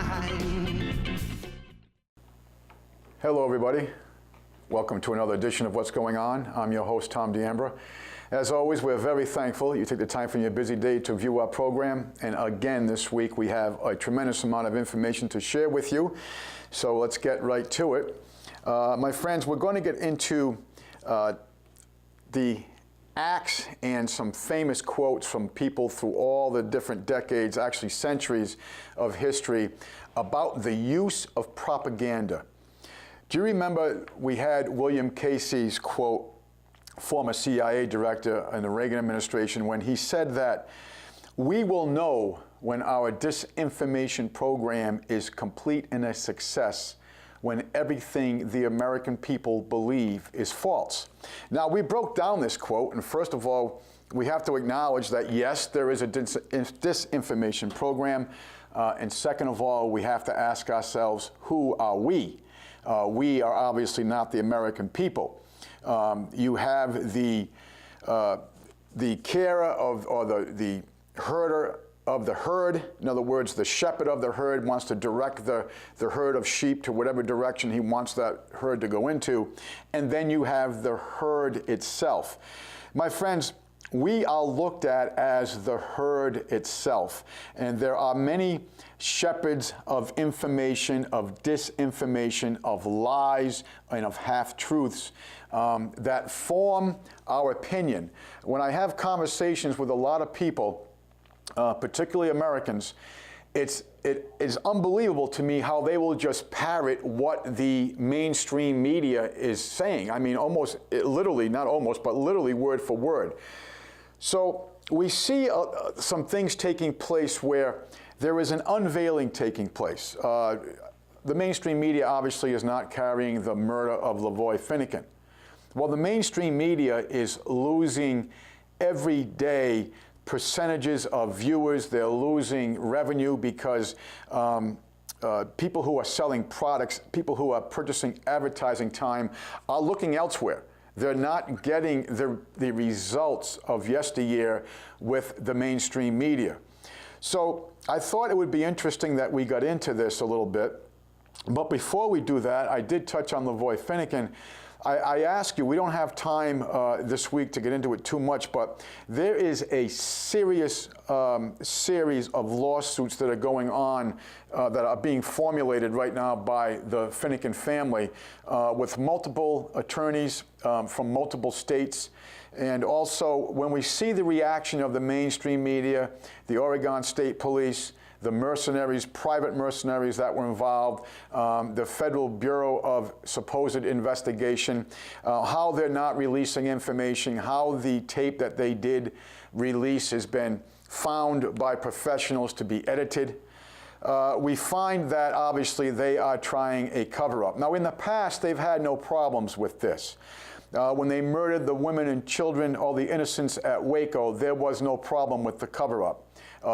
mind. Hello, everybody. Welcome to another edition of What's Going On. I'm your host, Tom D'Ambra. As always, we're very thankful you take the time from your busy day to view our program. And again, this week we have a tremendous amount of information to share with you. So let's get right to it. My friends, we're going to get into the acts and some famous quotes from people through all the different decades, actually centuries of history, about the use of propaganda. Do you remember we had William Casey's quote, former CIA director in the Reagan administration, when he said that we will know when our disinformation program is complete and a success when everything the American people believe is false. Now, we broke down this quote, and first of all, we have to acknowledge that, yes, there is a disinformation program, and second of all, we have to ask ourselves, who are we? We are obviously not the American people. You have the carer of, or the herder of the herd. In other words, the shepherd of the herd wants to direct the herd of sheep to whatever direction he wants that herd to go into. And then you have the herd itself. My friends, we are looked at as the herd itself. And there are many shepherds of information, of disinformation, of lies, and of half-truths that form our opinion. When I have conversations with a lot of people, particularly Americans, it is unbelievable to me how they will just parrot what the mainstream media is saying. I mean, almost, literally, not almost, but literally word for word. So we see some things taking place where there is an unveiling taking place. The mainstream media obviously is not carrying the murder of Lavoy Finicum. Well, the mainstream media is losing every day percentages of viewers. They're losing revenue because people who are selling products, people who are purchasing advertising time are looking elsewhere. They're not getting the results of yesteryear with the mainstream media. So I thought it would be interesting that we got into this a little bit. But before we do that, I did touch on Lavoy Finicum. I ask you, we don't have time this week to get into it too much, but there is a serious series of lawsuits that are going on that are being formulated right now by the Finicum family with multiple attorneys from multiple states. And also, when we see the reaction of the mainstream media, the Oregon State Police, the mercenaries, private mercenaries that were involved, the Federal Bureau of Supposed Investigation, how they're not releasing information, how the tape that they did release has been found by professionals to be edited. We find that obviously they are trying a cover-up. Now, in the past, they've had no problems with this. When they murdered the women and children, all the innocents at Waco, there was no problem with the cover-up.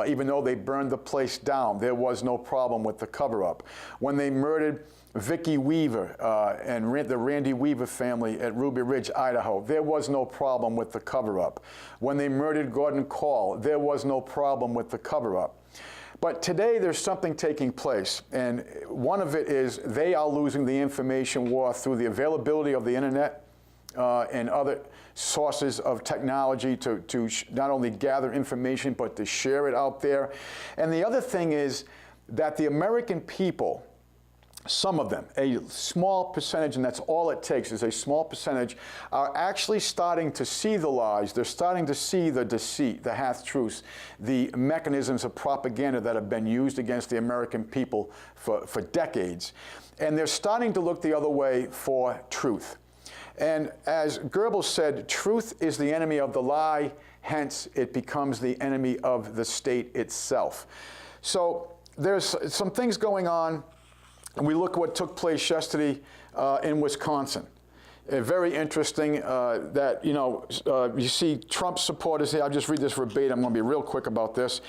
Even though they burned the place down, there was no problem with the cover-up. When they murdered Vicki Weaver and the Randy Weaver family at Ruby Ridge, Idaho, there was no problem with the cover-up. When they murdered Gordon Call, there was no problem with the cover-up. But today there's something taking place, and one of it is they are losing the information war through the availability of the internet and other sources of technology to not only gather information, but to share it out there. And the other thing is that the American people, some of them, a small percentage, and that's all it takes is a small percentage, are actually starting to see the lies. They're starting to see the deceit, the half-truths, the mechanisms of propaganda that have been used against the American people for decades. And they're starting to look the other way for truth. And as Goebbels said, truth is the enemy of the lie, hence it becomes the enemy of the state itself. So there's some things going on, and we look at what took place yesterday in Wisconsin. Very interesting that, you see Trump supporters here. I'll just read this verbatim. I'm going to be real quick about this.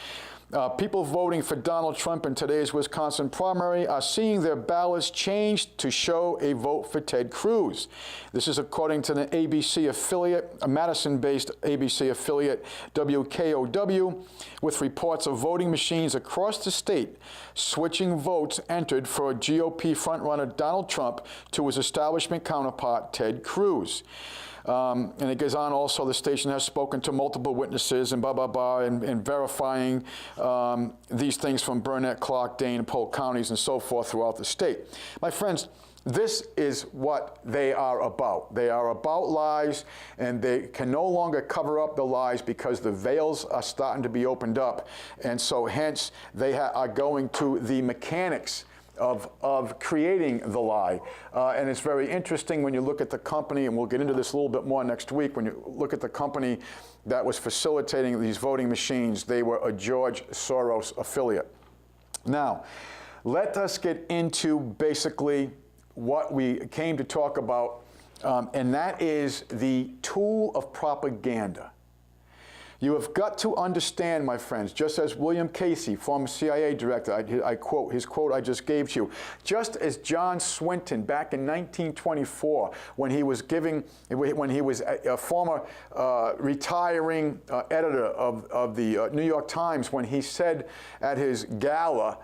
People voting for Donald Trump in today's Wisconsin primary are seeing their ballots changed to show a vote for Ted Cruz. This is according to the ABC affiliate, a Madison-based ABC affiliate, WKOW, with reports of voting machines across the state switching votes entered for GOP frontrunner Donald Trump to his establishment counterpart, Ted Cruz. And it goes on also, the station has spoken to multiple witnesses and and verifying these things from Burnett, Clark, Dane, and Polk counties and so forth throughout the state. My friends, this is what they are about. They are about lies, and they can no longer cover up the lies because the veils are starting to be opened up. And so hence, they are going to the mechanics of creating the lie. And it's very interesting when you look at the company, and we'll get into this a little bit more next week, when you look at the company that was facilitating these voting machines, they were a George Soros affiliate. Now, let us get into basically what we came to talk about, and that is the tool of propaganda. You have got to understand, my friends, just as William Casey, former CIA director, I quote his quote I just gave to you, just as John Swinton back in 1924, when he was a former retiring editor of the New York Times, when he said at his gala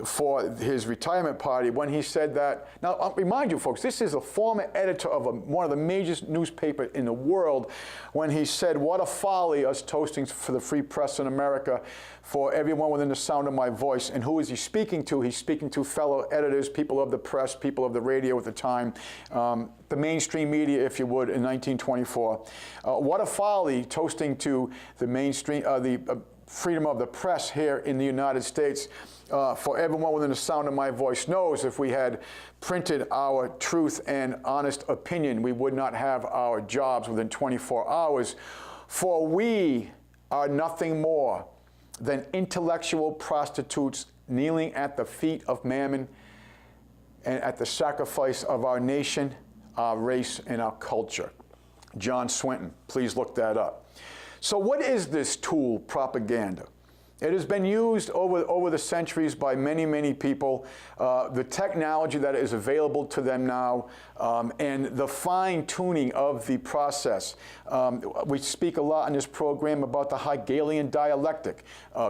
for his retirement party, when he said that, now I'll remind you folks, this is a former editor of one of the major newspapers in the world, when he said, what a folly us toasting for the free press in America, for everyone within the sound of my voice. And who is he speaking to? He's speaking to fellow editors, people of the press, people of the radio at the time, the mainstream media, if you would, in 1924. What a folly toasting to the mainstream, freedom of the press here in the United States. For everyone within the sound of my voice knows, if we had printed our truth and honest opinion, we would not have our jobs within 24 hours. For we are nothing more than intellectual prostitutes kneeling at the feet of Mammon and at the sacrifice of our nation, our race, and our culture. John Swinton, please look that up. So what is this tool, propaganda? It has been used over the centuries by many, many people. The technology that is available to them now, and the fine-tuning of the process. We speak a lot in this program about the Hegelian dialectic,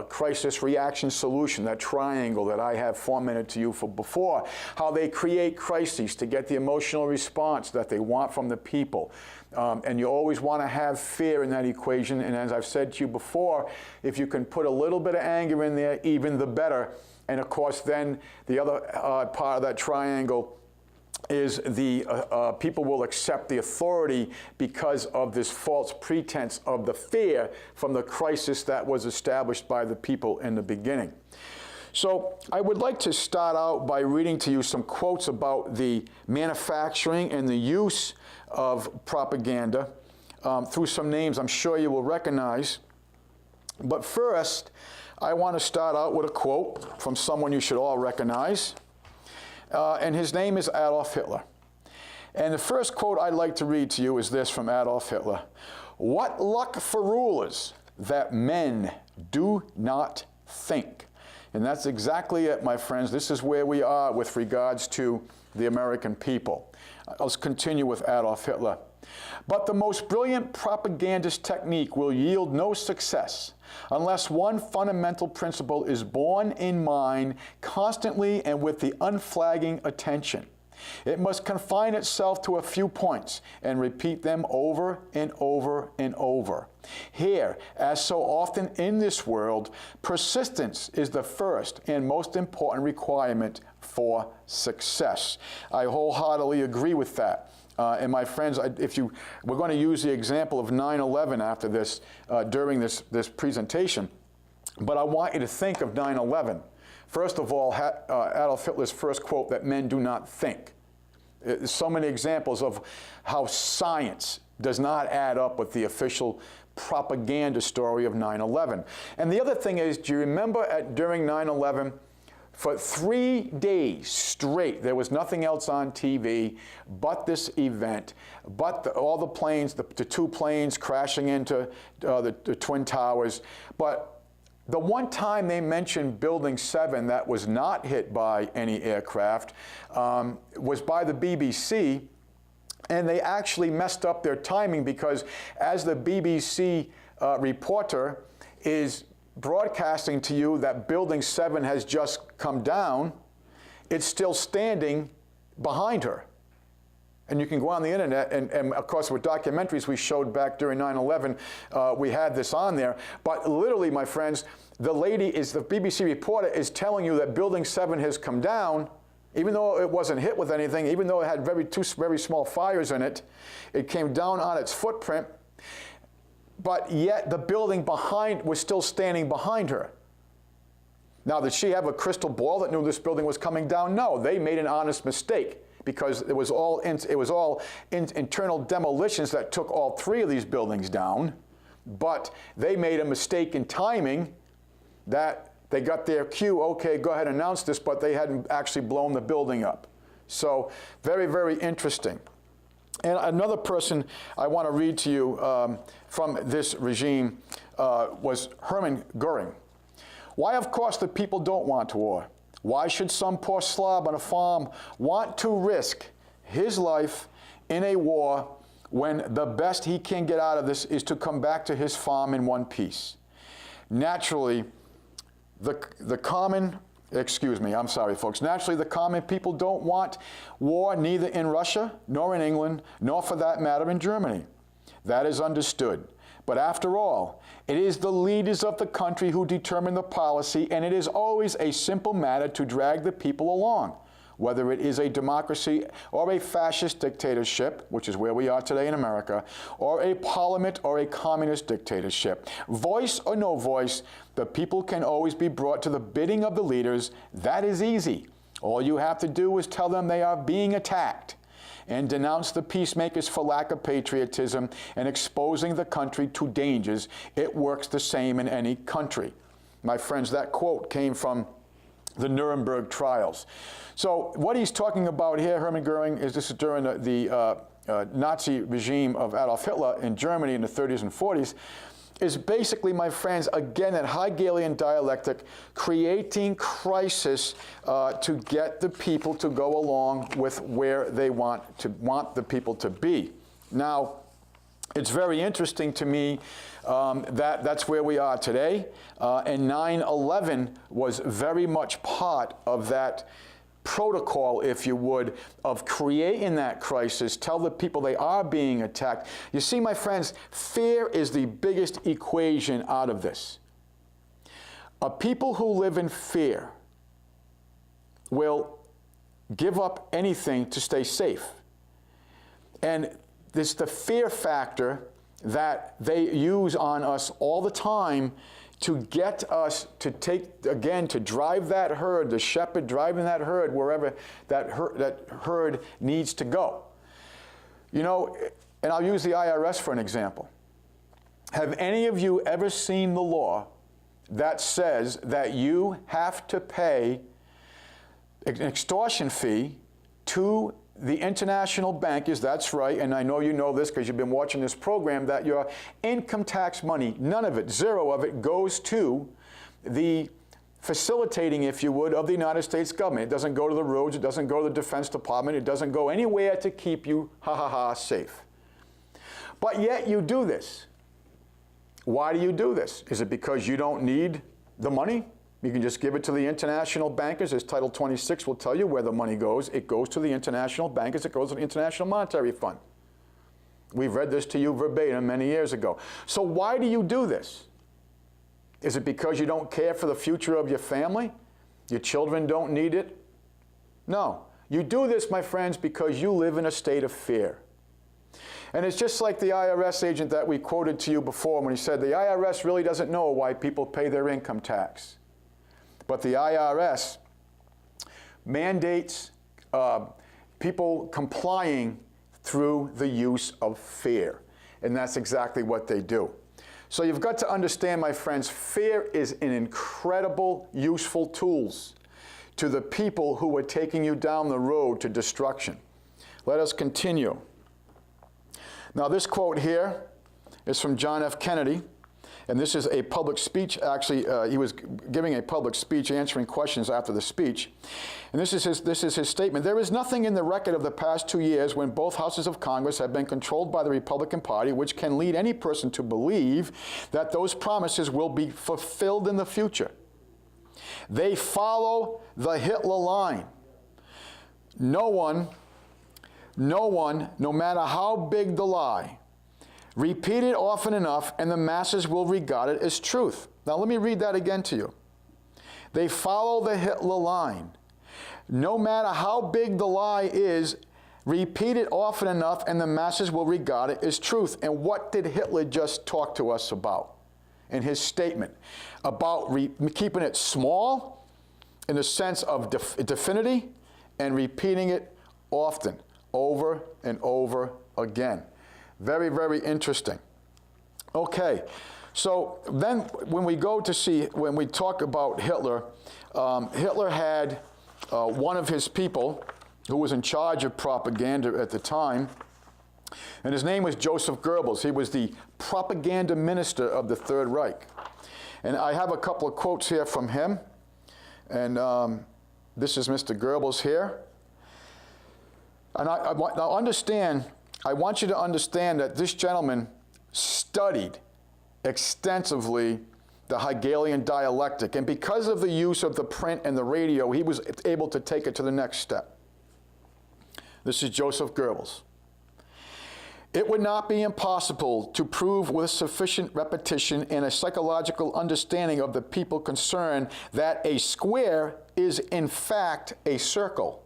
crisis, reaction, solution, that triangle that I have fomented to you before, how they create crises to get the emotional response that they want from the people. And you always want to have fear in that equation. And as I've said to you before, if you can put a little bit of anger in there, even the better. And of course, then the other part of that triangle is the people will accept the authority because of this false pretense of the fear from the crisis that was established by the people in the beginning. So I would like to start out by reading to you some quotes about the manufacturing and the use of propaganda through some names I'm sure you will recognize. But first, I want to start out with a quote from someone you should all recognize. And his name is Adolf Hitler. And the first quote I'd like to read to you is this from Adolf Hitler. "What luck for rulers that men do not think." And that's exactly it, my friends. This is where we are with regards to the American people. Let's continue with Adolf Hitler. "But the most brilliant propagandist technique will yield no success unless one fundamental principle is borne in mind constantly and with the unflagging attention. It must confine itself to a few points and repeat them over and over and over. Here, as so often in this world, persistence is the first and most important requirement for success." I wholeheartedly agree with that. And my friends, we're going to use the example of 9/11 after this, during this presentation. But I want you to think of 9/11. First of all, Adolf Hitler's first quote, that men do not think. There's so many examples of how science does not add up with the official propaganda story of 9/11. And the other thing is, do you remember during 9/11, for 3 days straight, there was nothing else on TV but this event, but all the planes, the two planes crashing into the Twin Towers. But The one time they mentioned Building 7 that was not hit by any aircraft was by the BBC, and they actually messed up their timing because as the BBC reporter is broadcasting to you that Building 7 has just come down, it's still standing behind her. And you can go on the internet, and of course with documentaries we showed back during 9/11, we had this on there. But literally, my friends, the BBC reporter is telling you that Building 7 has come down, even though it wasn't hit with anything, even though it had two very small fires in it. It came down on its footprint, but yet the building behind was still standing behind her. Now, did she have a crystal ball that knew this building was coming down? No, they made an honest mistake, because it was all internal demolitions that took all three of these buildings down. But they made a mistake in timing that they got their cue, okay, go ahead and announce this, but they hadn't actually blown the building up. So very, very interesting. And another person I want to read to you from this regime was Hermann Goering. Why, of course, the people don't want war. Why should some poor slob on a farm want to risk his life in a war when the best he can get out of this is to come back to his farm in one piece? Naturally, the common people don't want war neither in Russia, nor in England, nor for that matter in Germany. That is understood. But after all, it is the leaders of the country who determine the policy, and it is always a simple matter to drag the people along, whether it is a democracy or a fascist dictatorship, which is where we are today in America, or a parliament or a communist dictatorship. Voice or no voice, the people can always be brought to the bidding of the leaders. That is easy. All you have to do is tell them they are being attacked, and denounce the peacemakers for lack of patriotism and exposing the country to dangers. It works the same in any country. My friends, that quote came from the Nuremberg trials. So what he's talking about here, Hermann Goering, is this is during the Nazi regime of Adolf Hitler in Germany in the 30s and 40s, is basically, my friends, again, that Hegelian dialectic, creating crisis to get the people to go along with where they want the people to be. Now, it's very interesting to me that's where we are today, and 9/11 was very much part of that protocol, if you would, of creating that crisis, tell the people they are being attacked. You see, my friends, fear is the biggest equation out of this. A people who live in fear will give up anything to stay safe. And this the fear factor that they use on us all the time to get us to to drive that herd, the shepherd driving that herd wherever that herd needs to go. You know, and I'll use the IRS for an example. Have any of you ever seen the law that says that you have to pay an extortion fee to the international bankers? That's right, and I know you know this because you've been watching this program, that your income tax money, none of it, zero of it, goes to the facilitating, if you would, of the United States government. It doesn't go to the roads, it doesn't go to the Defense Department, it doesn't go anywhere to keep you, safe. But yet you do this. Why do you do this? Is it because you don't need the money? You can just give it to the international bankers, as Title 26 will tell you where the money goes. It goes to the international bankers. It goes to the International Monetary Fund. We've read this to you verbatim many years ago. So why do you do this? Is it because you don't care for the future of your family? Your children don't need it? No. You do this, my friends, because you live in a state of fear. And it's just like the IRS agent that we quoted to you before when he said the IRS really doesn't know why people pay their income tax. But the IRS mandates people complying through the use of fear. And that's exactly what they do. So you've got to understand, my friends, fear is an incredible, useful tool to the people who are taking you down the road to destruction. Let us continue. Now, this quote here is from John F. Kennedy, and this is a public speech, actually, he was giving a public speech, answering questions after the speech. And this is his statement. There is nothing in the record of the past 2 years when both houses of Congress have been controlled by the Republican Party which can lead any person to believe that those promises will be fulfilled in the future. They follow the Hitler line. No one, no matter how big the lie, repeat it often enough and the masses will regard it as truth. Now let me read that again to you. They follow the Hitler line. No matter how big the lie is, repeat it often enough and the masses will regard it as truth. And what did Hitler just talk to us about in his statement? About keeping it small in the sense of definity and repeating it often, over and over again. Very, very interesting. Okay, so then when we talk about Hitler, Hitler had one of his people who was in charge of propaganda at the time, and his name was Joseph Goebbels. He was the propaganda minister of the Third Reich. And I have a couple of quotes here from him, and this is Mr. Goebbels here. And I want you to understand that this gentleman studied extensively the Hegelian dialectic, and because of the use of the print and the radio, he was able to take it to the next step. This is Joseph Goebbels. It would not be impossible to prove with sufficient repetition and a psychological understanding of the people concerned that a square is in fact a circle.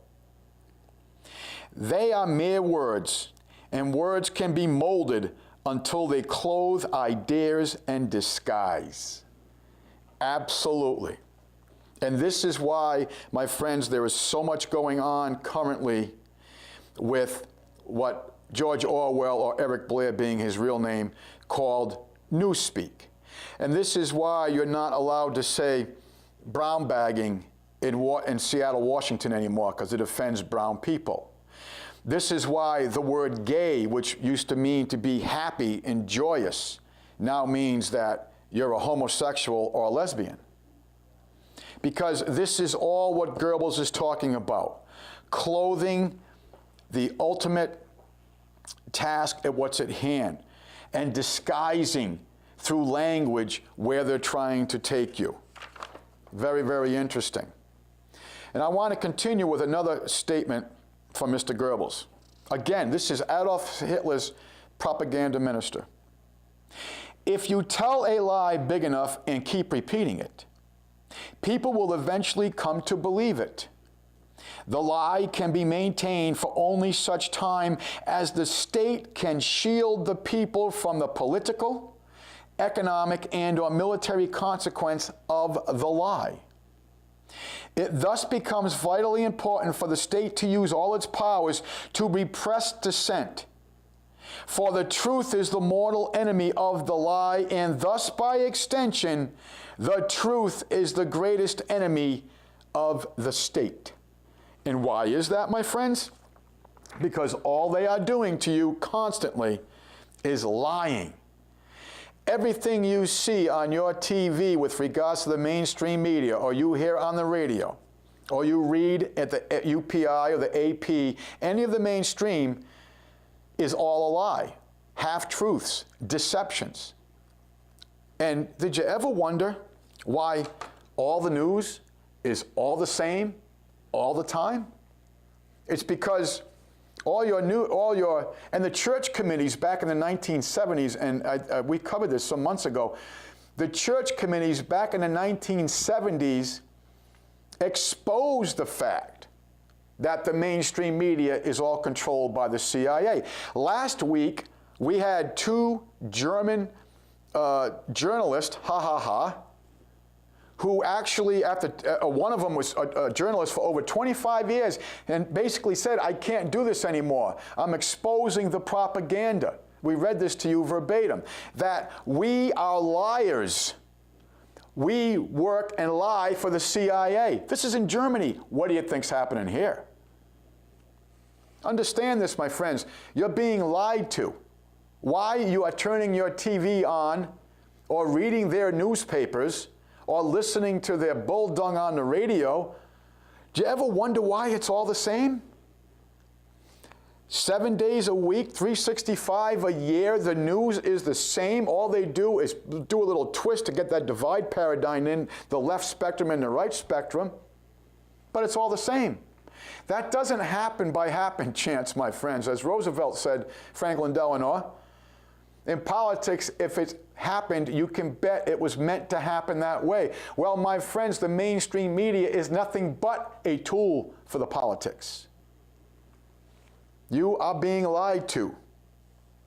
They are mere words, and words can be molded until they clothe ideas and disguise. Absolutely. And this is why, my friends, there is so much going on currently with what George Orwell, or Eric Blair being his real name, called newspeak. And this is why you're not allowed to say brown bagging in Seattle, Washington anymore, because it offends brown people. This is why the word gay, which used to mean to be happy and joyous, now means that you're a homosexual or a lesbian. Because this is all what Goebbels is talking about. Clothing the ultimate task at what's at hand and disguising through language where they're trying to take you. Very, very interesting. And I want to continue with another statement from Mr. Goebbels. Again, this is Adolf Hitler's propaganda minister. If you tell a lie big enough and keep repeating it, people will eventually come to believe it. The lie can be maintained for only such time as the state can shield the people from the political, economic, and/or military consequence of the lie. It thus becomes vitally important for the state to use all its powers to repress dissent. For the truth is the mortal enemy of the lie, and thus, by extension, the truth is the greatest enemy of the state. And why is that, my friends? Because all they are doing to you constantly is lying. Everything you see on your TV with regards to the mainstream media, or you hear on the radio, or you read at the UPI or the AP, any of the mainstream, is all a lie. Half-truths, deceptions. And did you ever wonder why all the news is all the same all the time? It's because and the church committees back in the 1970s, and we covered this some months ago, the church committees back in the 1970s exposed the fact that the mainstream media is all controlled by the CIA. Last week, we had two German journalists, who actually, after one of them was a journalist for over 25 years and basically said, I can't do this anymore. I'm exposing the propaganda. We read this to you verbatim, that we are liars. We work and lie for the CIA. This is in Germany. What do you think's happening here? Understand this, my friends. You're being lied to. Why you are turning your TV on or reading their newspapers or listening to their bulldung on the radio, do you ever wonder why it's all the same? 7 days a week, 365 a year, the news is the same. All they do is do a little twist to get that divide paradigm in, the left spectrum and the right spectrum, but it's all the same. That doesn't happen by happen chance, my friends. As Roosevelt said, Franklin Delano, in politics, if it happened, you can bet it was meant to happen that way. Well, my friends, the mainstream media is nothing but a tool for the politics. You are being lied to.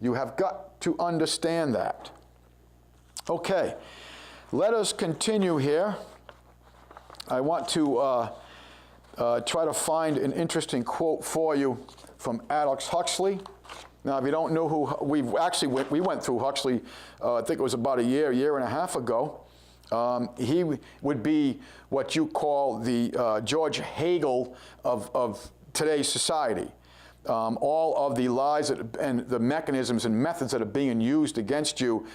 You have got to understand that. Okay, let us continue here. I want to try to find an interesting quote for you from Aldous Huxley. Now, if you don't know who, we went through Huxley, I think it was about a year and a half ago. He would be what you call the George Hegel of today's society. All of the lies and the mechanisms and methods that are being used against you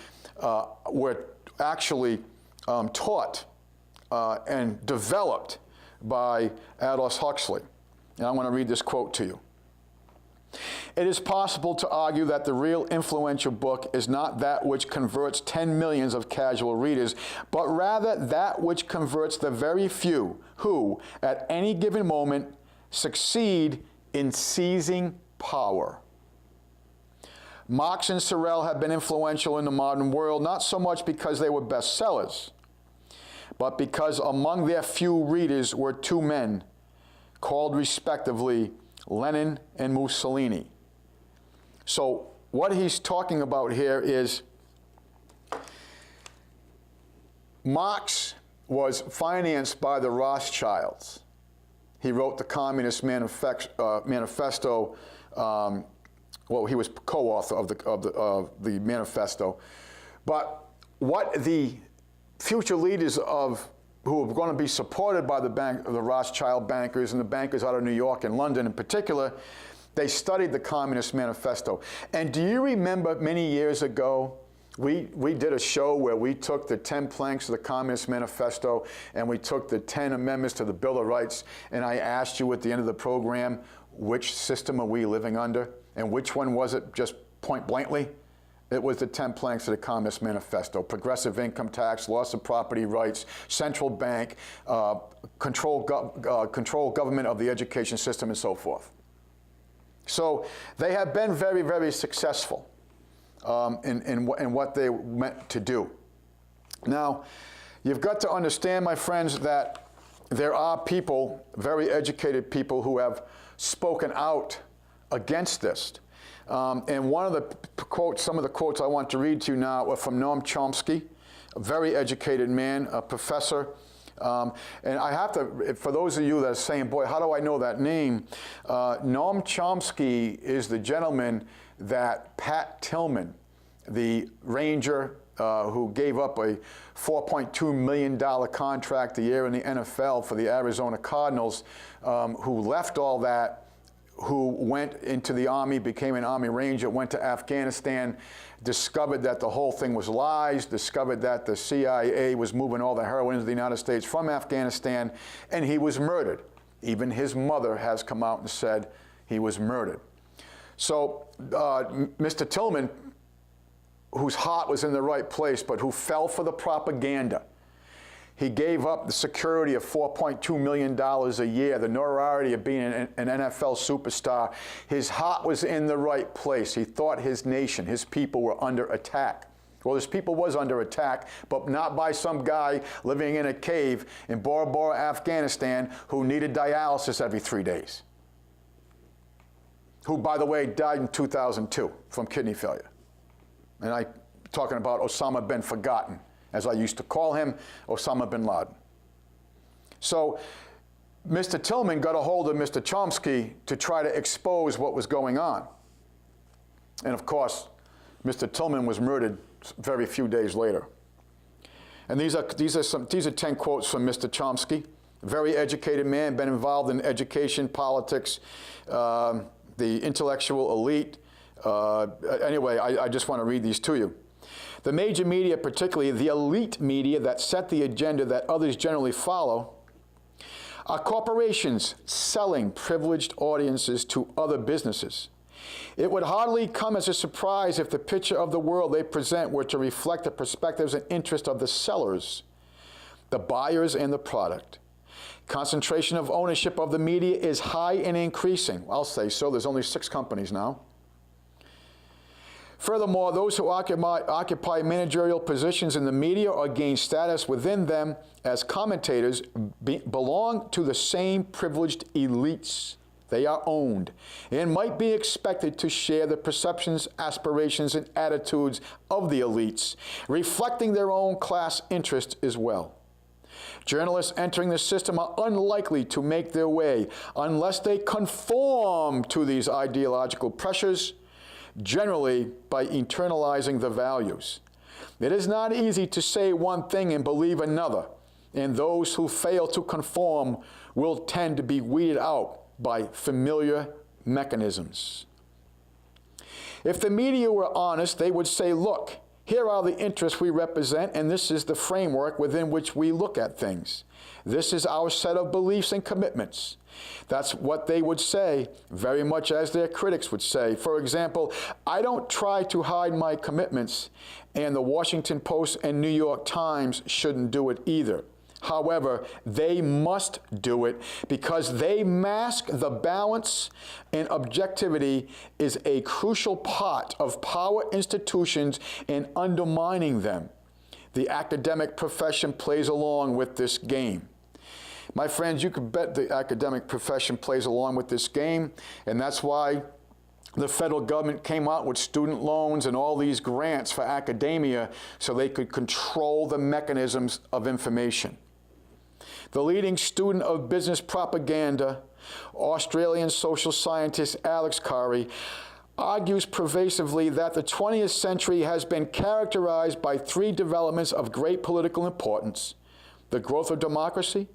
were actually taught and developed by Aldous Huxley. And I want to read this quote to you. It is possible to argue that the real influential book is not that which converts 10 millions of casual readers, but rather that which converts the very few who, at any given moment, succeed in seizing power. Marx and Sorel have been influential in the modern world, not so much because they were bestsellers, but because among their few readers were two men called respectively Lenin and Mussolini. So what he's talking about here is Marx was financed by the Rothschilds. He wrote the Communist Manifesto. Well, he was co-author of the manifesto. But what the future leaders who are going to be supported by the Rothschild bankers and the bankers out of New York and London in particular, they studied the Communist Manifesto. And do you remember many years ago, we did a show where we took the 10 planks of the Communist Manifesto and we took the 10 amendments to the Bill of Rights, and I asked you at the end of the program, which system are we living under? And which one was it, just point blankly? It was the 10 planks of the Communist Manifesto: progressive income tax, loss of property rights, central bank, control government of the education system, and so forth. So they have been very, very successful in what they meant to do. Now, you've got to understand, my friends, that there are people, very educated people, who have spoken out against this. And one of the quotes, some of the quotes I want to read to you now are from Noam Chomsky, a very educated man, a professor. And I have to, for those of you that are saying, boy, how do I know that name? Noam Chomsky is the gentleman that Pat Tillman, the Ranger who gave up a $4.2 million contract a year in the NFL for the Arizona Cardinals, who left all that, who went into the Army, became an Army Ranger, went to Afghanistan, discovered that the whole thing was lies, discovered that the CIA was moving all the heroin into the United States from Afghanistan, and he was murdered. Even his mother has come out and said he was murdered. So Mr. Tillman, whose heart was in the right place, but who fell for the propaganda, he gave up the security of $4.2 million a year, the notoriety of being an NFL superstar. His heart was in the right place. He thought his nation, his people were under attack. Well, his people was under attack, but not by some guy living in a cave in Bora Bora, Afghanistan, who needed dialysis every 3 days. Who, by the way, died in 2002 from kidney failure. And I'm talking about Osama bin Forgotten, as I used to call him, Osama bin Laden. So Mr. Tillman got a hold of Mr. Chomsky to try to expose what was going on. And of course, Mr. Tillman was murdered very few days later. And these are 10 quotes from Mr. Chomsky. Very educated man, been involved in education, politics, the intellectual elite. Anyway, I just want to read these to you. The major media, particularly the elite media that set the agenda that others generally follow, are corporations selling privileged audiences to other businesses. It would hardly come as a surprise if the picture of the world they present were to reflect the perspectives and interests of the sellers, the buyers, and the product. Concentration of ownership of the media is high and increasing. I'll say so. There's only 6 companies now. Furthermore, those who occupy managerial positions in the media or gain status within them as commentators belong to the same privileged elites. They are owned and might be expected to share the perceptions, aspirations, and attitudes of the elites, reflecting their own class interests as well. Journalists entering the system are unlikely to make their way unless they conform to these ideological pressures, generally by internalizing the values. It is not easy to say one thing and believe another, and those who fail to conform will tend to be weeded out by familiar mechanisms. If the media were honest, they would say, look, here are the interests we represent, and this is the framework within which we look at things. This is our set of beliefs and commitments. That's what they would say, very much as their critics would say. For example, I don't try to hide my commitments, and the Washington Post and New York Times shouldn't do it either. However, they must do it because they mask the balance, and objectivity is a crucial part of power institutions and undermining them. The academic profession plays along with this game. My friends, you can bet the academic profession plays along with this game, and that's why the federal government came out with student loans and all these grants for academia so they could control the mechanisms of information. The leading student of business propaganda, Australian social scientist Alex Carey, argues pervasively that the 20th century has been characterized by 3 developments of great political importance: the growth of democracy,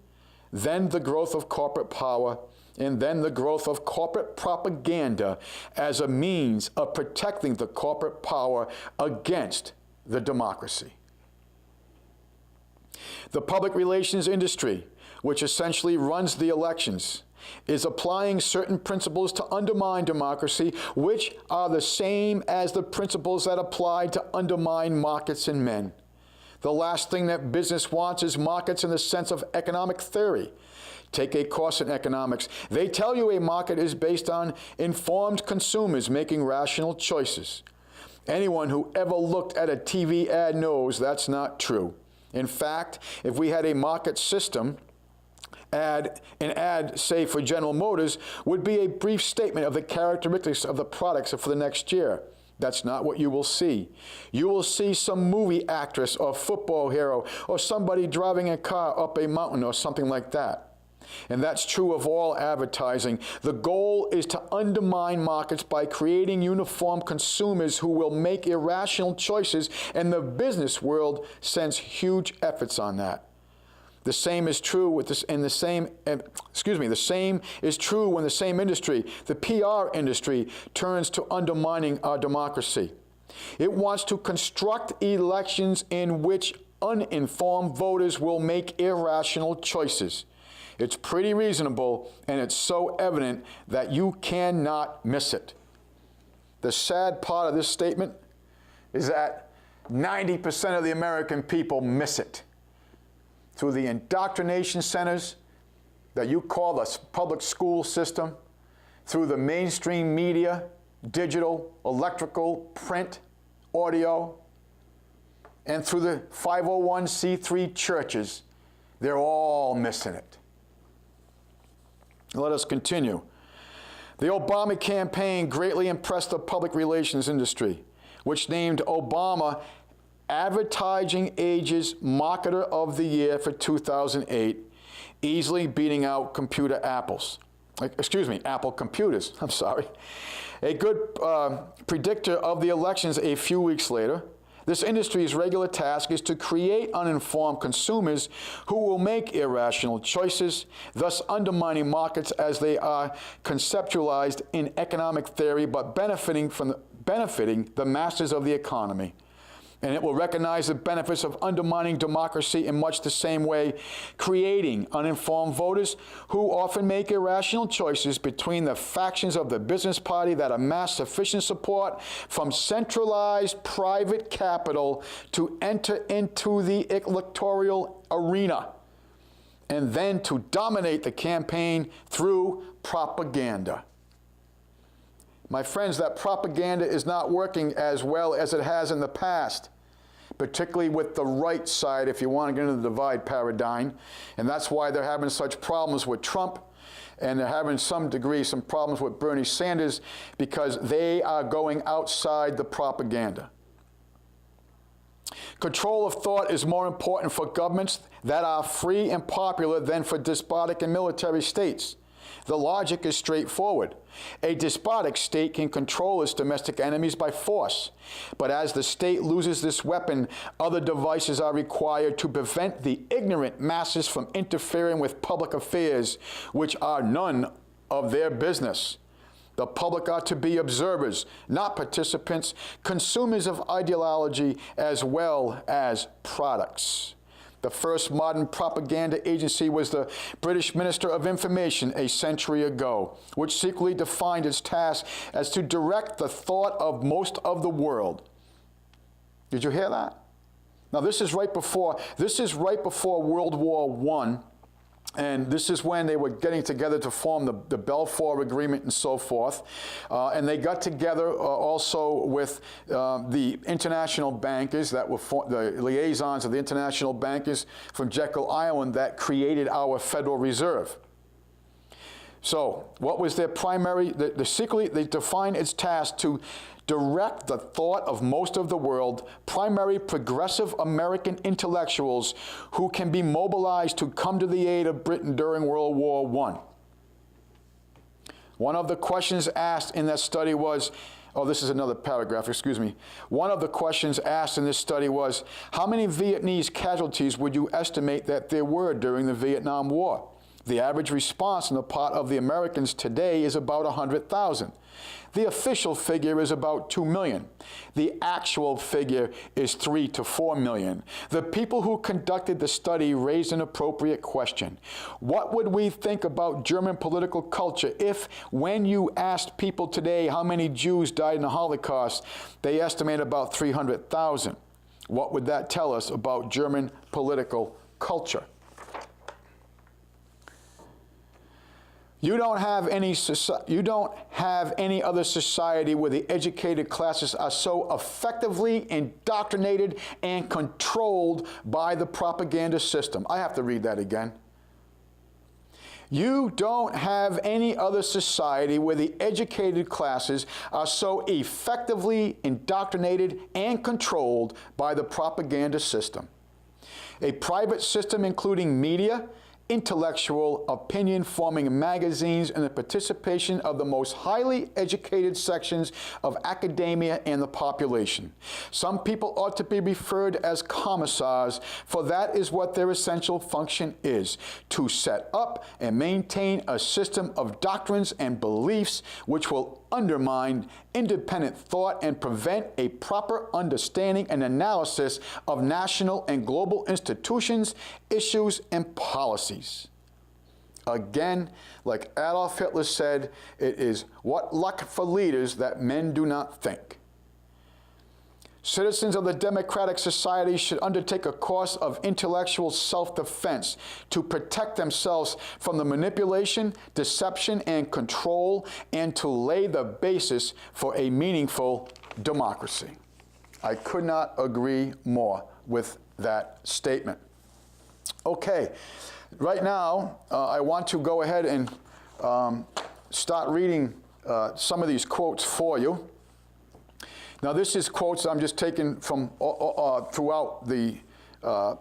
then the growth of corporate power, and then the growth of corporate propaganda as a means of protecting the corporate power against the democracy. The public relations industry, which essentially runs the elections, is applying certain principles to undermine democracy, which are the same as the principles that apply to undermine markets and men. The last thing that business wants is markets in the sense of economic theory. Take a course in economics. They tell you a market is based on informed consumers making rational choices. Anyone who ever looked at a TV ad knows that's not true. In fact, if we had a market system, an ad, say, for General Motors, would be a brief statement of the characteristics of the products for the next year. That's not what you will see. You will see some movie actress or football hero or somebody driving a car up a mountain or something like that. And that's true of all advertising. The goal is to undermine markets by creating uniform consumers who will make irrational choices, and the business world sends huge efforts on that. The same is true with this the same is true when the same industry, the PR industry, turns to undermining our democracy. It wants to construct elections in which uninformed voters will make irrational choices. It's pretty reasonable, and it's so evident that you cannot miss it. The sad part of this statement is that 90% of the American people miss it. Through the indoctrination centers that you call the public school system, through the mainstream media, digital, electrical, print, audio, and through the 501c3 churches, they're all missing it. Let us continue. The Obama campaign greatly impressed the public relations industry, which named Obama Advertising Age's Marketer of the Year for 2008, easily beating out Apple computers, I'm sorry. A good predictor of the elections a few weeks later. This industry's regular task is to create uninformed consumers who will make irrational choices, thus undermining markets as they are conceptualized in economic theory, but benefiting the masters of the economy. And it will recognize the benefits of undermining democracy in much the same way, creating uninformed voters who often make irrational choices between the factions of the business party that amass sufficient support from centralized private capital to enter into the electoral arena, and then to dominate the campaign through propaganda. My friends, that propaganda is not working as well as it has in the past, particularly with the right side, if you want to get into the divide paradigm. And that's why they're having such problems with Trump, and they're having some problems with Bernie Sanders, because they are going outside the propaganda. Control of thought is more important for governments that are free and popular than for despotic and military states. The logic is straightforward. A despotic state can control its domestic enemies by force. But as the state loses this weapon, other devices are required to prevent the ignorant masses from interfering with public affairs, which are none of their business. The public are to be observers, not participants, consumers of ideology as well as products. The first modern propaganda agency was the British Minister of Information a century ago, which secretly defined its task as to direct the thought of most of the world. Did you hear that? Now this is right before World War I. And this is when they were getting together to form the Balfour Agreement and so forth. And they got together also with the international bankers that were the liaisons of the international bankers from Jekyll Island that created our Federal Reserve. So what was their primary, secretly they defined its task to direct the thought of most of the world, primary progressive American intellectuals who can be mobilized to come to the aid of Britain during World War I. One of the questions asked in that study was, this is another paragraph, excuse me. One of the questions asked in this study was, how many Vietnamese casualties would you estimate that there were during the Vietnam War? The average response on the part of the Americans today is about 100,000. The official figure is about 2 million. The actual figure is 3 to 4 million. The people who conducted the study raised an appropriate question. What would we think about German political culture if, when you asked people today how many Jews died in the Holocaust, they estimate about 300,000? What would that tell us about German political culture? You don't have any other society where the educated classes are so effectively indoctrinated and controlled by the propaganda system. I have to read that again. You don't have any other society where the educated classes are so effectively indoctrinated and controlled by the propaganda system. A private system including media, intellectual, opinion-forming magazines, and the participation of the most highly educated sections of academia and the population. Some people ought to be referred as commissars, for that is what their essential function is, to set up and maintain a system of doctrines and beliefs which will undermine independent thought and prevent a proper understanding and analysis of national and global institutions, issues, and policies. Again, like Adolf Hitler said, it is what luck for leaders that men do not think. Citizens of the democratic society should undertake a course of intellectual self-defense to protect themselves from the manipulation, deception, and control, and to lay the basis for a meaningful democracy. I could not agree more with that statement. Okay, right now I want to go ahead and start reading some of these quotes for you. Now, this is quotes I'm just taking from throughout the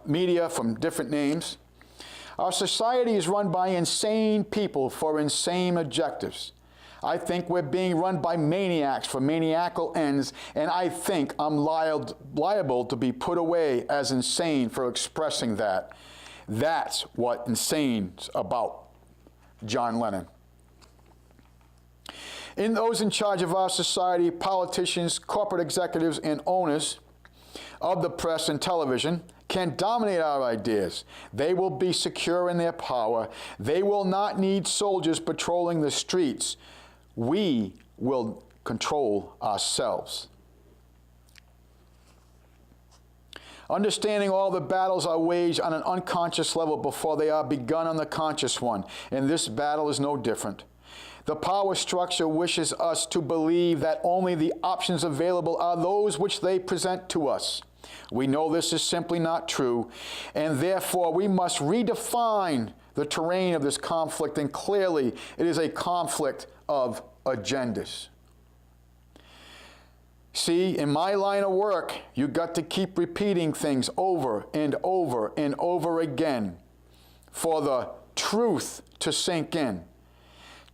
media from different names. Our society is run by insane people for insane objectives. I think we're being run by maniacs for maniacal ends, and I think I'm liable to be put away as insane for expressing that. That's what insane's about. John Lennon. In those in charge of our society, politicians, corporate executives, and owners of the press and television can dominate our ideas. They will be secure in their power. They will not need soldiers patrolling the streets. We will control ourselves. Understanding all the battles are waged on an unconscious level before they are begun on the conscious one, and this battle is no different. The power structure wishes us to believe that only the options available are those which they present to us. We know this is simply not true, and therefore we must redefine the terrain of this conflict, and clearly it is a conflict of agendas. See, in my line of work, you got to keep repeating things over and over and over again for the truth to sink in,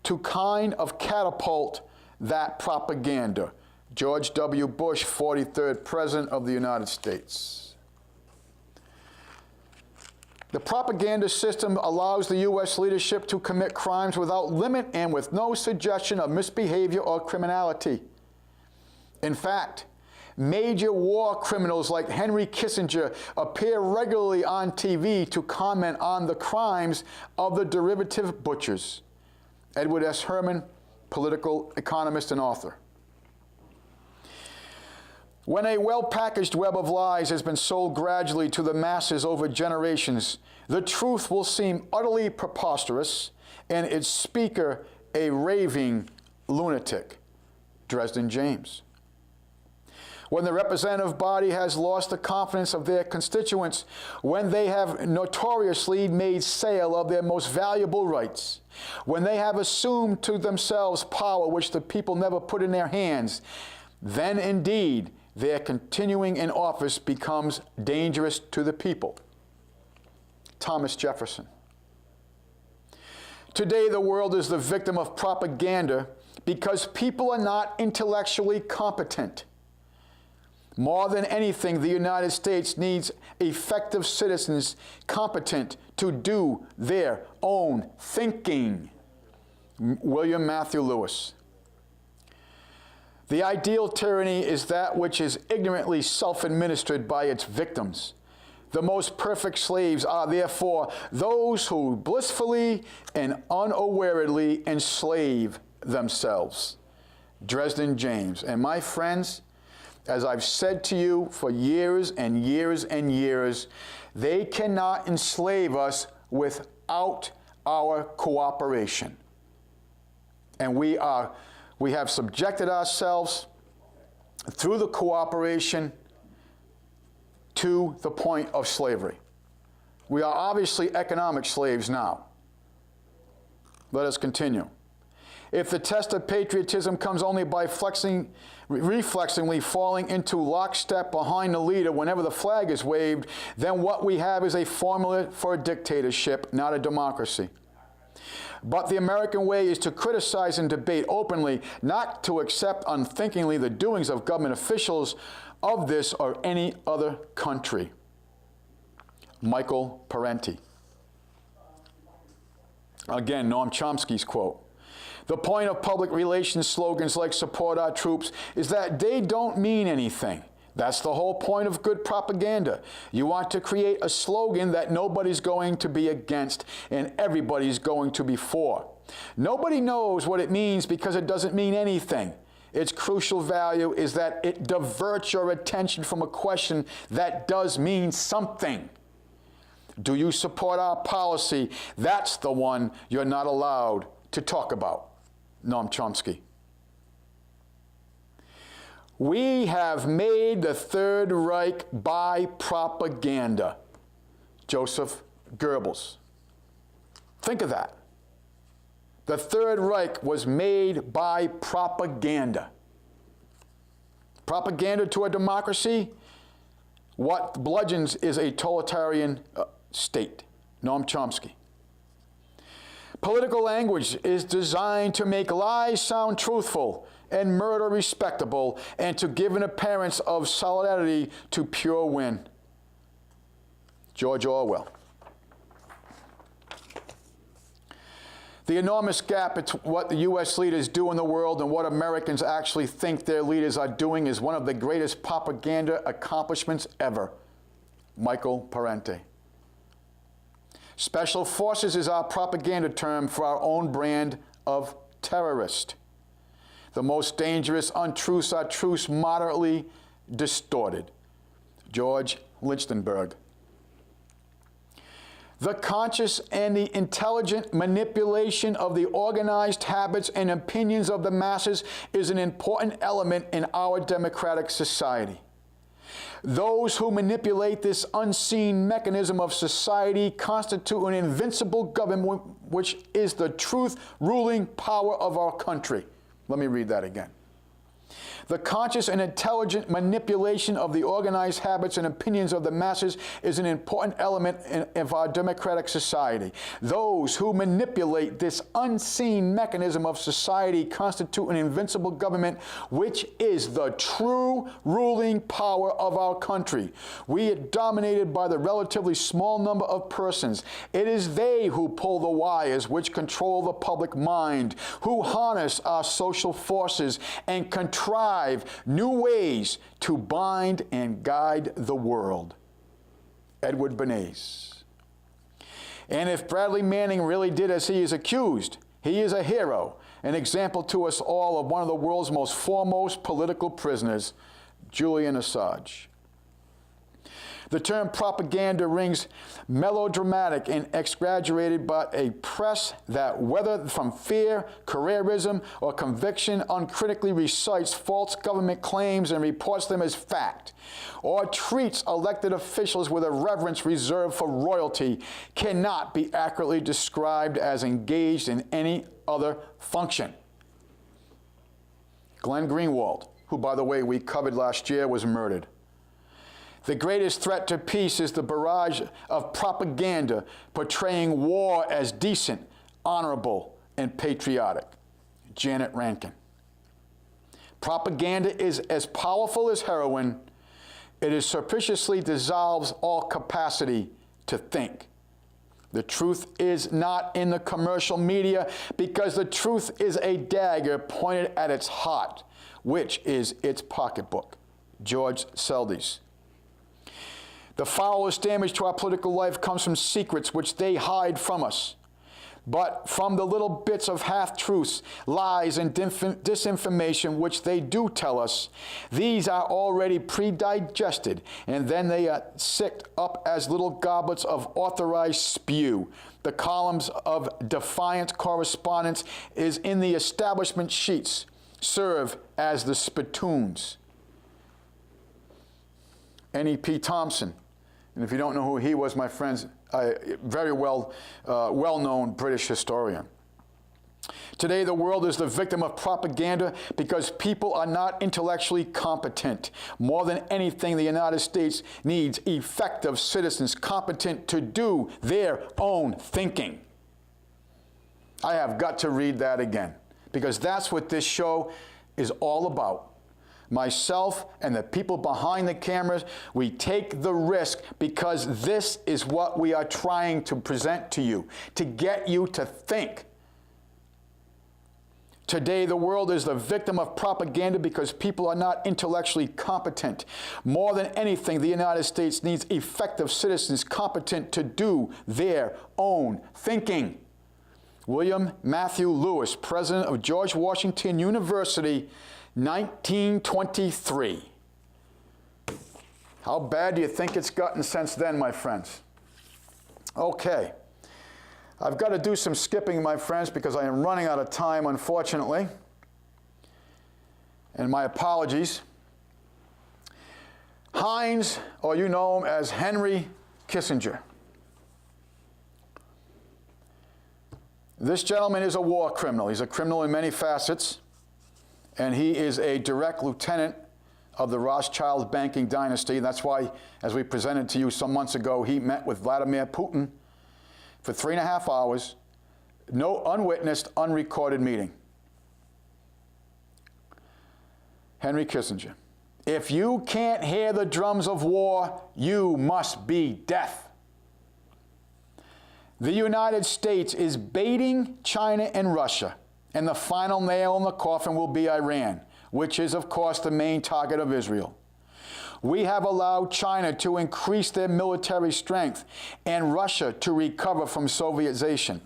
to kind of catapult that propaganda. George W. Bush, 43rd President of the United States. The propaganda system allows the U.S. leadership to commit crimes without limit and with no suggestion of misbehavior or criminality. In fact, major war criminals like Henry Kissinger appear regularly on TV to comment on the crimes of the derivative butchers. Edward S. Herman, political economist and author. When a well-packaged web of lies has been sold gradually to the masses over generations, the truth will seem utterly preposterous and its speaker a raving lunatic. Dresden James. When the representative body has lost the confidence of their constituents, when they have notoriously made sale of their most valuable rights, when they have assumed to themselves power which the people never put in their hands, then indeed their continuing in office becomes dangerous to the people. Thomas Jefferson. Today the world is the victim of propaganda because people are not intellectually competent. More than anything, the United States needs effective citizens competent to do their own thinking. William Matthew Lewis. The ideal tyranny is that which is ignorantly self-administered by its victims. The most perfect slaves are therefore those who blissfully and unawarely enslave themselves. Dresden James. And my friends, as I've said to you for years and years and years, they cannot enslave us without our cooperation. And we have subjected ourselves through the cooperation to the point of slavery. We are obviously economic slaves now. Let us continue. If the test of patriotism comes only by reflexively falling into lockstep behind the leader whenever the flag is waved, then what we have is a formula for a dictatorship, not a democracy. But the American way is to criticize and debate openly, not to accept unthinkingly the doings of government officials of this or any other country. Michael Parenti. Again, Noam Chomsky's quote. The point of public relations slogans like support our troops is that they don't mean anything. That's the whole point of good propaganda. You want to create a slogan that nobody's going to be against and everybody's going to be for. Nobody knows what it means because it doesn't mean anything. Its crucial value is that it diverts your attention from a question that does mean something. Do you support our policy? That's the one you're not allowed to talk about. Noam Chomsky. We have made the Third Reich by propaganda. Joseph Goebbels. Think of that. The Third Reich was made by propaganda. Propaganda to a democracy? What bludgeons is a totalitarian state? Noam Chomsky. Political language is designed to make lies sound truthful and murder respectable and to give an appearance of solidarity to pure win. George Orwell. The The enormous gap between what the U.S. leaders do in the world and what Americans actually think their leaders are doing is one of the greatest propaganda accomplishments ever. Michael Parente. Special forces is our propaganda term for our own brand of terrorist. The most dangerous untruths are truths moderately distorted. George Lichtenberg. The conscious and the intelligent manipulation of the organized habits and opinions of the masses is an important element in our democratic society. Those who manipulate this unseen mechanism of society constitute an invincible government which is the truth ruling power of our country. Let me read that again. The conscious and intelligent manipulation of the organized habits and opinions of the masses is an important element of our democratic society. Those who manipulate this unseen mechanism of society constitute an invincible government, which is the true ruling power of our country. We are dominated by the relatively small number of persons. It is they who pull the wires which control the public mind, who harness our social forces and contrive new ways to bind and guide the world. Edward Bernays. And if Bradley Manning really did as he is accused, he is a hero, an example to us all of one of the world's most foremost political prisoners, Julian Assange. The term propaganda rings melodramatic and exaggerated by a press that, whether from fear, careerism, or conviction, uncritically recites false government claims and reports them as fact, or treats elected officials with a reverence reserved for royalty, cannot be accurately described as engaged in any other function. Glenn Greenwald, who, by the way, we covered last year, was murdered. The greatest threat to peace is the barrage of propaganda portraying war as decent, honorable, and patriotic. Janet Rankin. Propaganda is as powerful as heroin. It surreptitiously dissolves all capacity to think. The truth is not in the commercial media because the truth is a dagger pointed at its heart, which is its pocketbook. George Seldes. The foulest damage to our political life comes from secrets which they hide from us, but from the little bits of half-truths, lies, and disinformation which they do tell us. These are already pre-digested, and then they are sicked up as little goblets of authorized spew. The columns of defiant correspondence is in the establishment sheets serve as the spittoons. N.E.P. Thompson. And if you don't know who he was, my friends, very well-known British historian. Today, the world is the victim of propaganda because people are not intellectually competent. More than anything, the United States needs effective citizens competent to do their own thinking. I have got to read that again because that's what this show is all about. Myself and the people behind the cameras, we take the risk because this is what we are trying to present to you, to get you to think. Today, the world is the victim of propaganda because people are not intellectually competent. More than anything, the United States needs effective citizens competent to do their own thinking. William Matthew Lewis, president of George Washington University, 1923. How bad do you think it's gotten since then, my friends? Okay. I've got to do some skipping, my friends, because I am running out of time, unfortunately. And my apologies. Heinz, or you know him as Henry Kissinger. This gentleman is a war criminal. He's a criminal in many facets. And he is a direct lieutenant of the Rothschild banking dynasty. That's why, as we presented to you some months ago, he met with Vladimir Putin for 3.5 hours, no unwitnessed, unrecorded meeting. Henry Kissinger. If you can't hear the drums of war, you must be deaf. The United States is baiting China and Russia, and the final nail in the coffin will be Iran, which is, of course, the main target of Israel. We have allowed China to increase their military strength and Russia to recover from Sovietization.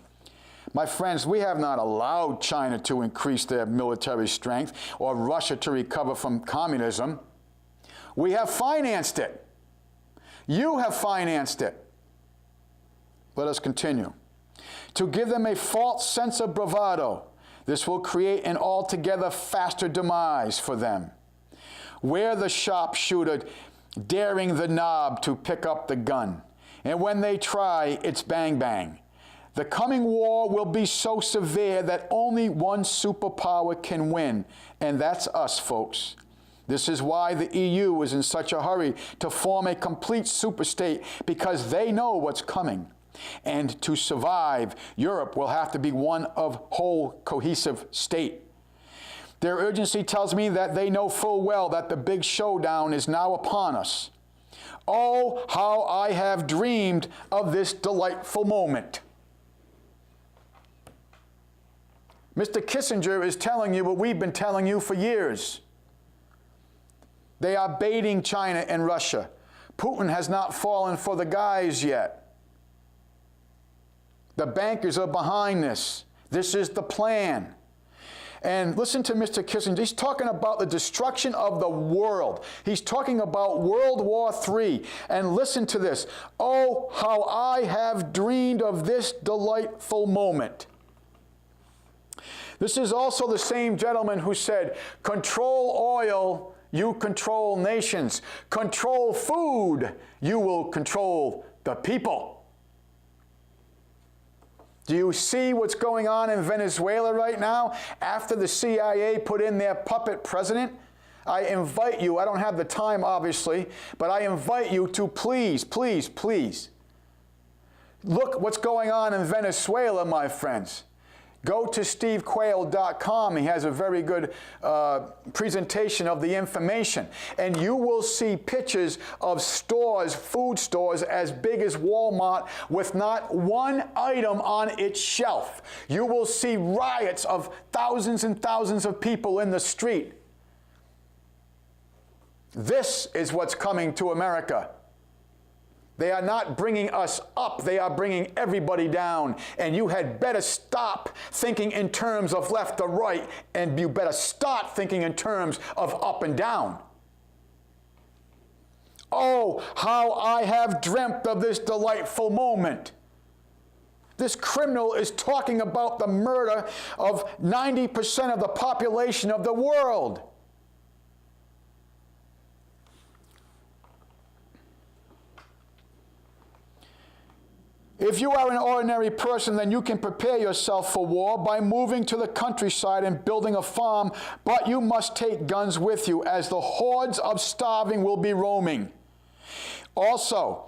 My friends, we have not allowed China to increase their military strength or Russia to recover from communism. We have financed it. You have financed it. Let us continue. To give them a false sense of bravado, this will create an altogether faster demise for them. Where the sharpshooter daring the knob to pick up the gun, and when they try, it's bang bang. The coming war will be so severe that only one superpower can win, and that's us, folks. This is why the EU is in such a hurry to form a complete superstate, because they know what's coming. And to survive, Europe will have to be one of whole cohesive state. Their urgency tells me that they know full well that the big showdown is now upon us. Oh, how I have dreamed of this delightful moment. Mr. Kissinger is telling you what we've been telling you for years. They are baiting China and Russia. Putin has not fallen for the guys yet. The bankers are behind this. This is the plan. And listen to Mr. Kissinger. He's talking about the destruction of the world. He's talking about World War III. And listen to this. Oh, how I have dreamed of this delightful moment. This is also the same gentleman who said, control oil, you control nations. Control food, you will control the people. Do you see what's going on in Venezuela right now after the CIA put in their puppet president? I invite you, I don't have the time obviously, but I invite you to please, please, please look what's going on in Venezuela, my friends. Go to stevequayle.com. He has a very good presentation of the information. And you will see pictures of stores, food stores, as big as Walmart with not one item on its shelf. You will see riots of thousands and thousands of people in the street. This is what's coming to America. They are not bringing us up. They are bringing everybody down. And you had better stop thinking in terms of left or right, and you better start thinking in terms of up and down. Oh, how I have dreamt of this delightful moment. This criminal is talking about the murder of 90% of the population of the world. If you are an ordinary person, then you can prepare yourself for war by moving to the countryside and building a farm, but you must take guns with you, as the hordes of starving will be roaming. Also,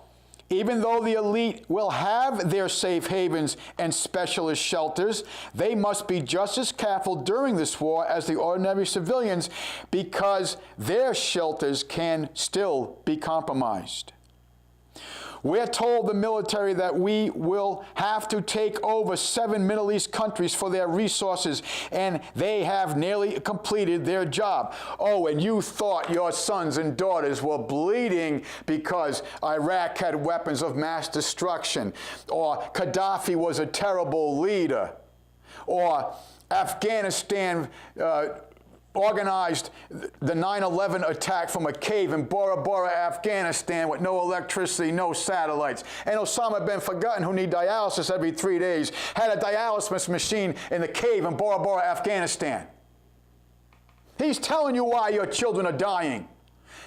even though the elite will have their safe havens and specialist shelters, they must be just as careful during this war as the ordinary civilians, because their shelters can still be compromised. We're told the military that we will have to take over 7 Middle East countries for their resources, and they have nearly completed their job. Oh, and you thought your sons and daughters were bleeding because Iraq had weapons of mass destruction, or Gaddafi was a terrible leader, or Afghanistan organized the 9/11 attack from a cave in Bora Bora, Afghanistan, with no electricity, no satellites. And Osama bin Laden, who needed dialysis every 3 days, had a dialysis machine in the cave in Bora Bora, Afghanistan. He's telling you why your children are dying.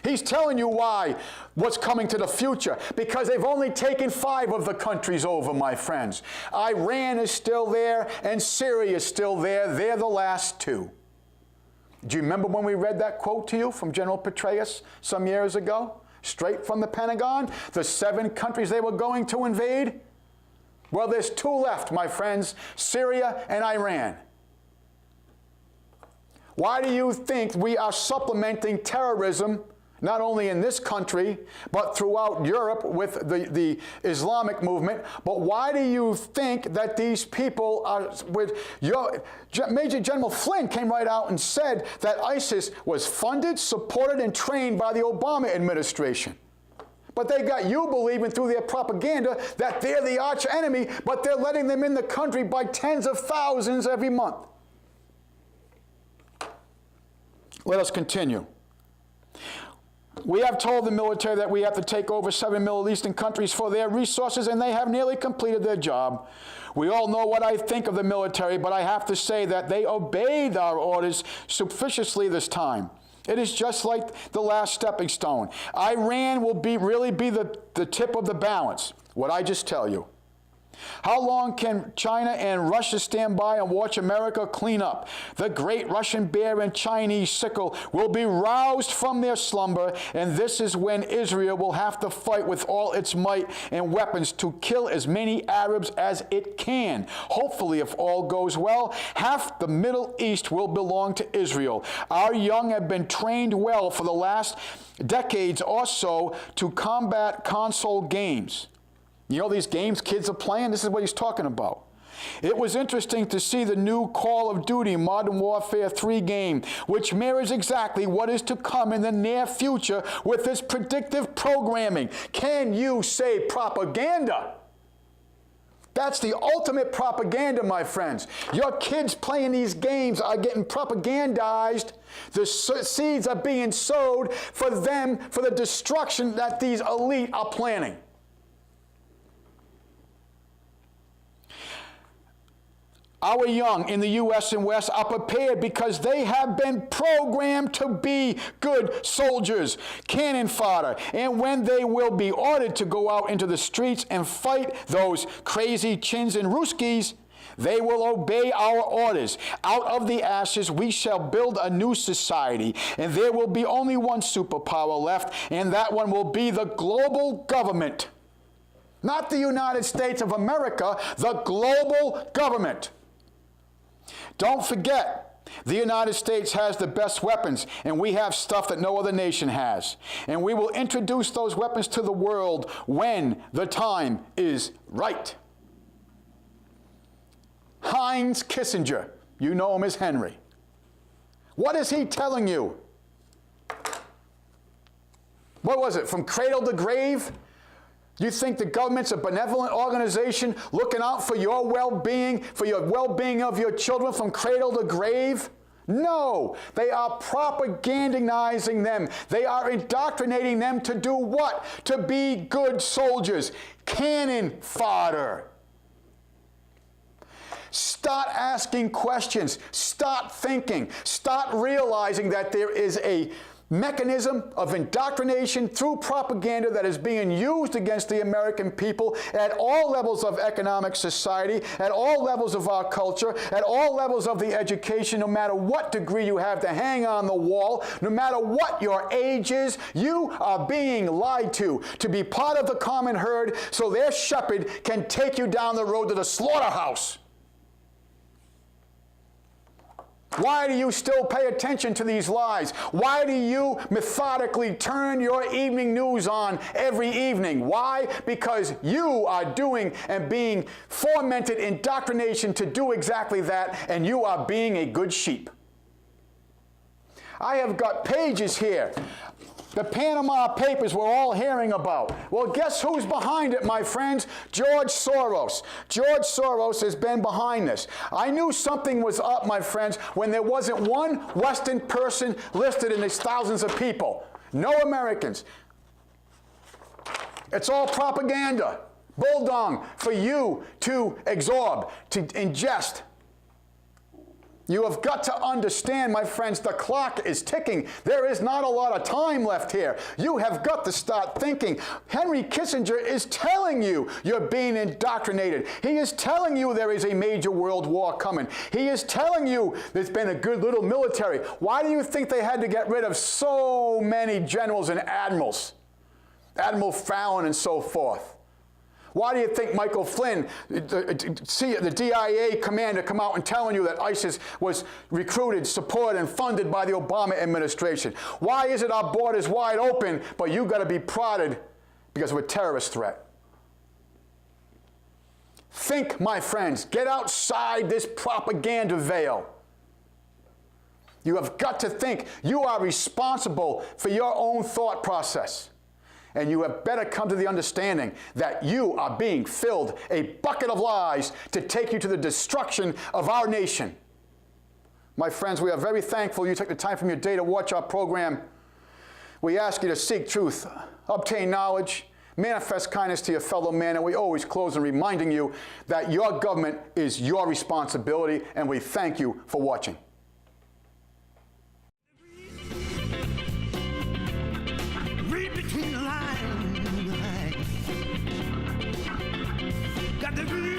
He's telling you why, what's coming to the future, because they've only taken 5 of the countries over, my friends. Iran is still there, and Syria is still there. They're the last 2. Do you remember when we read that quote to you from General Petraeus some years ago? Straight from the Pentagon? The 7 countries they were going to invade? Well, there's 2 left, my friends, Syria and Iran. Why do you think we are supplementing terrorism, not only in this country, but throughout Europe with the Islamic movement. But why do you think that these people are with Major General Flynn came right out and said that ISIS was funded, supported, and trained by the Obama administration? But they got you believing through their propaganda that they're the arch enemy, but they're letting them in the country by tens of thousands every month. Let us continue. We have told the military that we have to take over 7 Middle Eastern countries for their resources, and they have nearly completed their job. We all know what I think of the military, but I have to say that they obeyed our orders suspiciously this time. It is just like the last stepping stone. Iran will really be the tip of the balance, what I just tell you. How long can China and Russia stand by and watch America clean up? The great Russian bear and Chinese sickle will be roused from their slumber, and this is when Israel will have to fight with all its might and weapons to kill as many Arabs as it can. Hopefully, if all goes well, half the Middle East will belong to Israel. Our young have been trained well for the last decades or so to combat console games. You know these games kids are playing? This is what he's talking about. It was interesting to see the new Call of Duty Modern Warfare 3 game, which mirrors exactly what is to come in the near future with this predictive programming. Can you say propaganda? That's the ultimate propaganda, my friends. Your kids playing these games are getting propagandized. The seeds are being sowed for them, for the destruction that these elite are planning. Our young in the U.S. and West are prepared because they have been programmed to be good soldiers, cannon fodder, and when they will be ordered to go out into the streets and fight those crazy chins and Ruskies, they will obey our orders. Out of the ashes we shall build a new society, and there will be only one superpower left, and that one will be the global government. Not the United States of America, the global government. Don't forget, the United States has the best weapons, and we have stuff that no other nation has. And we will introduce those weapons to the world when the time is right. Heinz Kissinger, you know him as Henry. What is he telling you? What was it, from cradle to grave? You think the government's a benevolent organization looking out for your well-being of your children from cradle to grave? No, they are propagandizing them. They are indoctrinating them to do what? To be good soldiers, cannon fodder. Start asking questions. Start thinking. Start realizing that there is a mechanism of indoctrination through propaganda that is being used against the American people at all levels of economic society, at all levels of our culture, at all levels of the education, no matter what degree you have to hang on the wall, no matter what your age is, you are being lied to be part of the common herd so their shepherd can take you down the road to the slaughterhouse. Why do you still pay attention to these lies? Why do you methodically turn your evening news on every evening? Why? Because you are doing and being fomented indoctrination to do exactly that, and you are being a good sheep. I have got pages here. The Panama Papers we're all hearing about. Well, guess who's behind it, my friends? George Soros. George Soros has been behind this. I knew something was up, my friends, when there wasn't one Western person listed in these thousands of people. No Americans. It's all propaganda. Bulldog for you to absorb, to ingest. You have got to understand, my friends, the clock is ticking. There is not a lot of time left here. You have got to start thinking. Henry Kissinger is telling you you're being indoctrinated. He is telling you there is a major world war coming. He is telling you there's been a good little military. Why do you think they had to get rid of so many generals and admirals? Admiral Fallon and so forth. Why do you think Michael Flynn, the DIA commander, come out and telling you that ISIS was recruited, supported, and funded by the Obama administration? Why is it our borders wide open, but you got to be prodded because of a terrorist threat? Think, my friends. Get outside this propaganda veil. You have got to think. You are responsible for your own thought process. And you have better come to the understanding that you are being filled a bucket of lies to take you to the destruction of our nation. My friends, we are very thankful you took the time from your day to watch our program. We ask you to seek truth, obtain knowledge, manifest kindness to your fellow man, and we always close in reminding you that your government is your responsibility, and we thank you for watching. Read between the lines. Got to read.